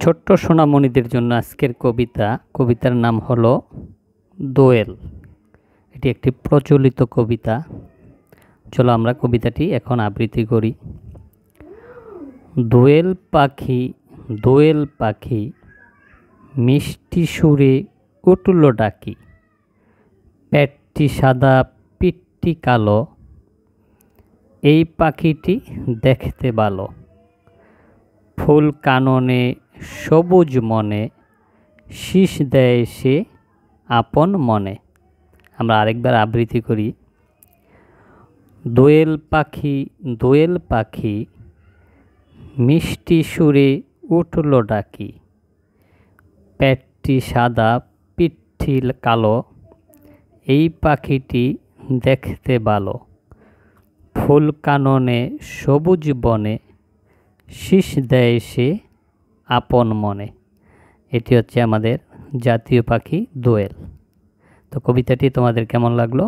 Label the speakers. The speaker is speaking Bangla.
Speaker 1: ছোট্ট সোনামণিদের জন্য আজকের কবিতার নাম হলো দোয়েল। এটি একটি প্রচলিত কবিতা। চলো আমরা কবিতাটি এখন আবৃত্তি করি। দোয়েল পাখি মিষ্টি সুরে উঠল ডাকি, পেটটি সাদা পিঠটি কালো, এই পাখিটি দেখতে ভালো, ফুল কাননে সবুজ মনে, শীষ দেয় সে আপন মনে। আমরা আরেকবার আবৃত্তি করি। দোয়েল পাখি মিষ্টি সুরে উঠল ডাকি, পেটটি সাদা পিঠটি কালো, এই পাখিটি দেখতে ভালো, ফুল কাননে সবুজ বনে, শীষ দেয় সে আপন মনে। এটি হচ্ছে আমাদের জাতীয় পাখি দোয়েল। তো কবিতাটি তোমাদের কেমন লাগলো?